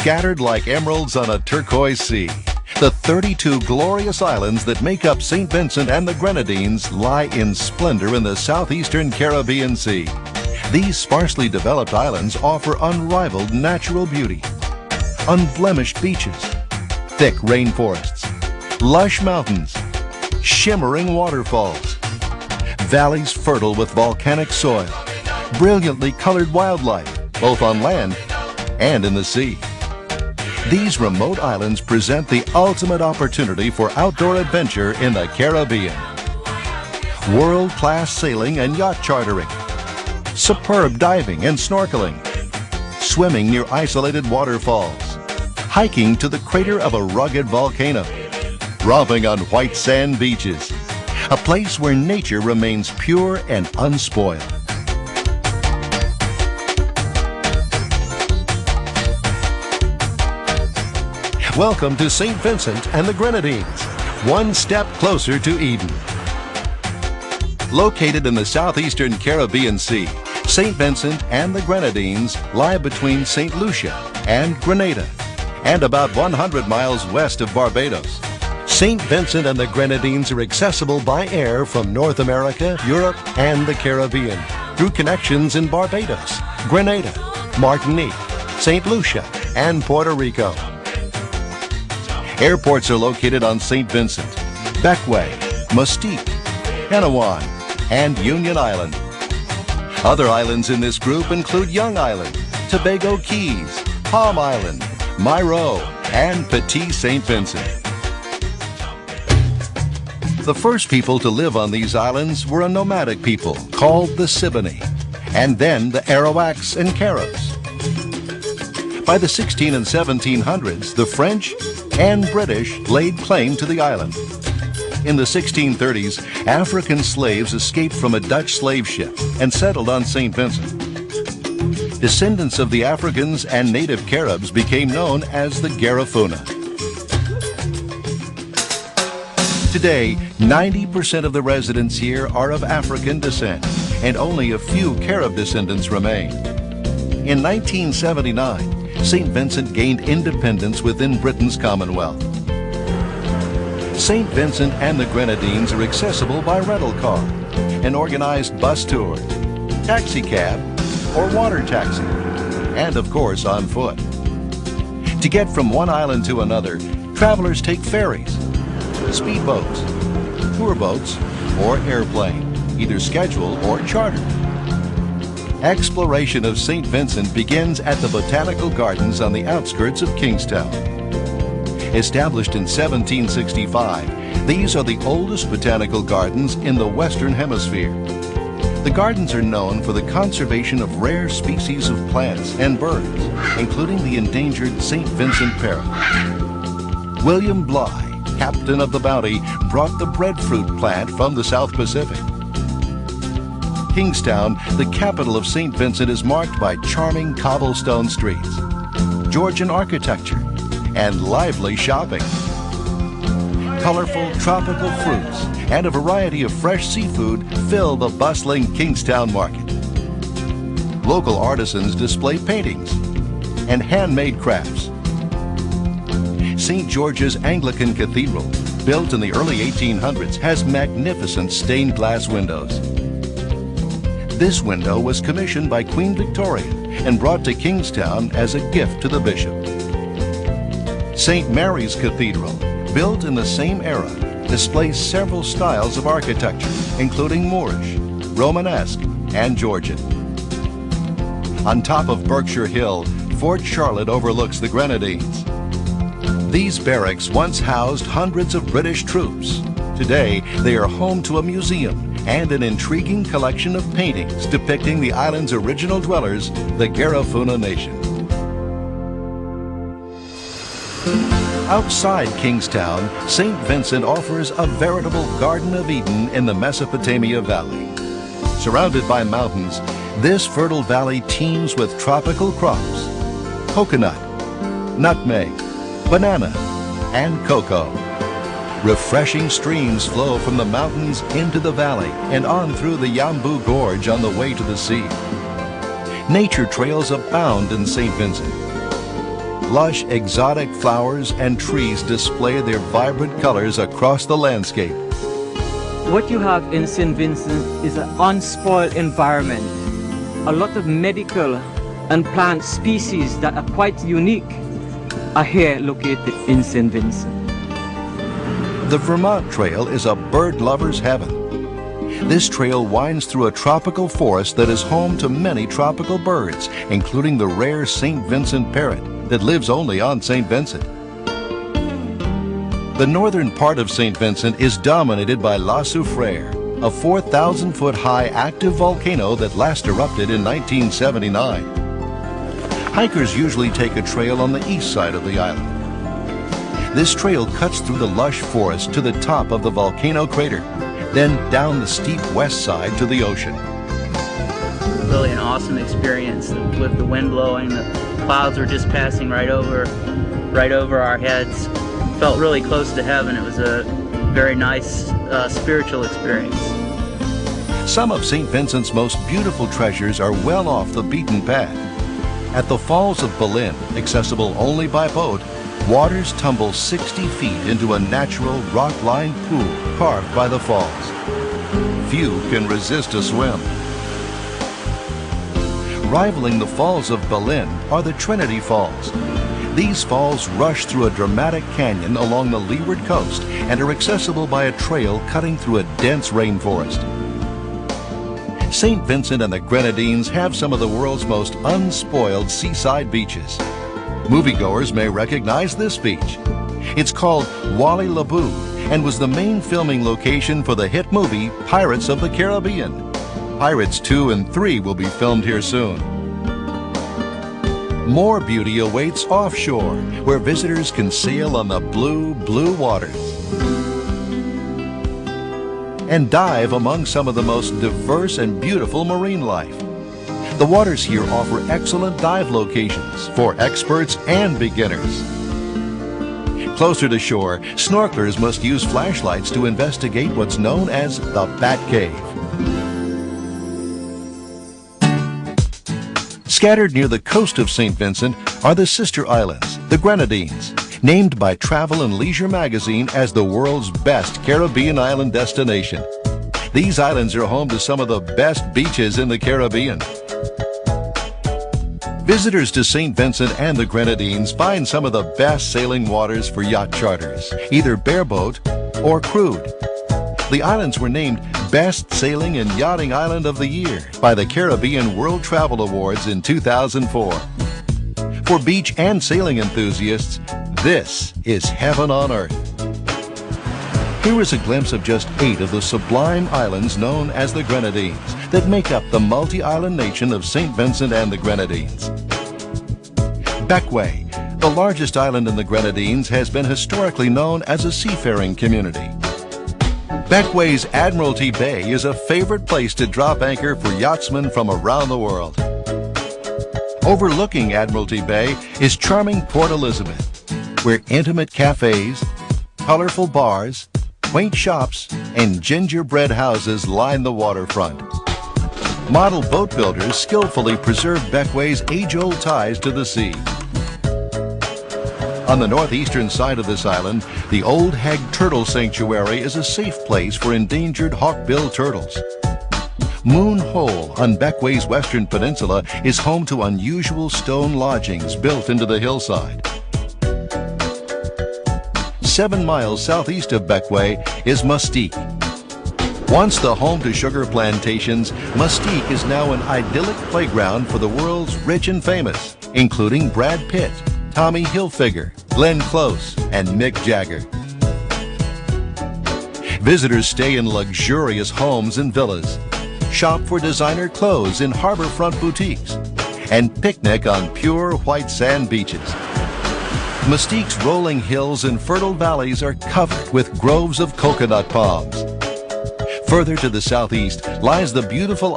scattered like emeralds on a turquoise sea. The 32 glorious islands that make up St. Vincent and the Grenadines lie in splendor in the southeastern Caribbean Sea. These sparsely developed islands offer unrivaled natural beauty. Unblemished beaches, thick rainforests, lush mountains, shimmering waterfalls, valleys fertile with volcanic soil, brilliantly colored wildlife, both on land and in the sea. These remote islands present the ultimate opportunity for outdoor adventure in the Caribbean. World-class sailing and yacht chartering, superb diving and snorkeling, swimming near isolated waterfalls, hiking to the crater of a rugged volcano, romping on white sand beaches, a place where nature remains pure and unspoiled. Welcome to St. Vincent and the Grenadines, one step closer to Eden. Located in the southeastern Caribbean Sea, St. Vincent and the Grenadines lie between St. Lucia and Grenada, and about 100 miles west of Barbados. St. Vincent and the Grenadines are accessible by air from North America, Europe, and the Caribbean through connections in Barbados, Grenada, Martinique, St. Lucia, and Puerto Rico. Airports are located on St. Vincent, Bequia, Mustique, Anawan, and Union Island. Other islands in this group include Young Island, Tobago Keys, Palm Island, Mairo, and Petit St. Vincent. The first people to live on these islands were a nomadic people called the Siboney, and then the Arawaks and Caribs. By the 16 and 1700s, the French and British laid claim to the island. In the 1630s, African slaves escaped from a Dutch slave ship and settled on St. Vincent. Descendants of the Africans and native Caribs became known as the Garifuna. Today, 90% of the residents here are of African descent, and only a few Carib descendants remain. In 1979, St. Vincent gained independence within Britain's Commonwealth. St. Vincent and the Grenadines are accessible by rental car, an organized bus tour, taxi cab, or water taxi, and of course on foot. To get from one island to another, travelers take ferries, speedboats, tour boats, or airplane, either scheduled or chartered. Exploration of St. Vincent begins at the Botanical Gardens on the outskirts of Kingstown. Established in 1765, these are the oldest botanical gardens in the Western Hemisphere. The gardens are known for the conservation of rare species of plants and birds, including the endangered St. Vincent parrot. William Bligh, captain of the Bounty, brought the breadfruit plant from the South Pacific. Kingstown, the capital of St. Vincent, is marked by charming cobblestone streets, Georgian architecture, and lively shopping. Colorful tropical fruits and a variety of fresh seafood fill the bustling Kingstown market. Local artisans display paintings and handmade crafts. St. George's Anglican Cathedral, built in the early 1800s, has magnificent stained glass windows. This window was commissioned by Queen Victoria and brought to Kingstown as a gift to the bishop. St. Mary's Cathedral, built in the same era, displays several styles of architecture, including Moorish, Romanesque, and Georgian. On top of Berkshire Hill, Fort Charlotte overlooks the Grenadines. These barracks once housed hundreds of British troops. Today, they are home to a museum and an intriguing collection of paintings depicting the island's original dwellers, the Garifuna Nation. Outside Kingstown, St. Vincent offers a veritable Garden of Eden in the Mesopotamia Valley. Surrounded by mountains, this fertile valley teems with tropical crops: coconut, nutmeg, banana, and cocoa. Refreshing streams flow from the mountains into the valley and on through the Yambu Gorge on the way to the sea. Nature trails abound in St. Vincent. lush, exotic flowers and trees display their vibrant colors across the landscape. What you have in St. Vincent is an unspoiled environment. A lot of medical and plant species that are quite unique are here located in St. Vincent. The Vermont Trail is a bird lover's heaven. This trail winds through a tropical forest that is home to many tropical birds, including the rare St. Vincent parrot that lives only on St. Vincent. The northern part of St. Vincent is dominated by La Soufrière, a 4,000-foot high active volcano that last erupted in 1979. Hikers usually take a trail on the east side of the island. This trail cuts through the lush forest to the top of the volcano crater, then down the steep west side to the ocean. Really an awesome experience with the wind blowing. The clouds were just passing right over our heads. Felt really close to heaven. It was a very nice spiritual experience. Some of St. Vincent's most beautiful treasures are well off the beaten path. At the Falls of Belen, accessible only by boat, waters tumble 60 feet into a natural rock-lined pool carved by the falls. Few can resist a swim. Rivaling the Falls of Belen are the Trinity Falls. These falls rush through a dramatic canyon along the leeward coast and are accessible by a trail cutting through a dense rainforest. St. Vincent and the Grenadines have some of the world's most unspoiled seaside beaches. Moviegoers may recognize this beach. It's called Wally Laboo and was the main filming location for the hit movie Pirates of the Caribbean. Pirates 2 and 3 will be filmed here soon. More beauty awaits offshore, where visitors can sail on the blue, blue waters and dive among some of the most diverse and beautiful marine life. The waters here offer excellent dive locations for experts and beginners. Closer to shore, snorkelers must use flashlights to investigate what's known as the Bat Cave. Scattered near the coast of St. Vincent are the sister islands, the Grenadines, named by Travel and Leisure magazine as the world's best Caribbean island destination. These islands are home to some of the best beaches in the Caribbean. Visitors to St. Vincent and the Grenadines find some of the best sailing waters for yacht charters, either bareboat or crude. The islands were named Best Sailing and Yachting Island of the Year by the Caribbean World Travel Awards in 2004. For beach and sailing enthusiasts, this is heaven on earth. Here is a glimpse of just 8 of the sublime islands known as the Grenadines that make up the multi-island nation of St. Vincent and the Grenadines. Bequia, the largest island in the Grenadines, has been historically known as a seafaring community. Bequia's Admiralty Bay is a favorite place to drop anchor for yachtsmen from around the world. Overlooking Admiralty Bay is charming Port Elizabeth, where intimate cafes, colorful bars, quaint shops, and gingerbread houses line the waterfront. Model boat builders skillfully preserve Bequia's age-old ties to the sea. On the northeastern side of this island, the Old Hag Turtle Sanctuary is a safe place for endangered hawk-billed turtles. Moon Hole on Bequia's western peninsula is home to unusual stone lodgings built into the hillside. 7 miles southeast of Bequia is Mustique. Once the home to sugar plantations, Mustique is now an idyllic playground for the world's rich and famous, including Brad Pitt, Tommy Hilfiger, Glenn Close, and Mick Jagger. Visitors stay in luxurious homes and villas, shop for designer clothes in harborfront boutiques, and picnic on pure white sand beaches. Mustique's rolling hills and fertile valleys are covered with groves of coconut palms. Further to the southeast lies the beautiful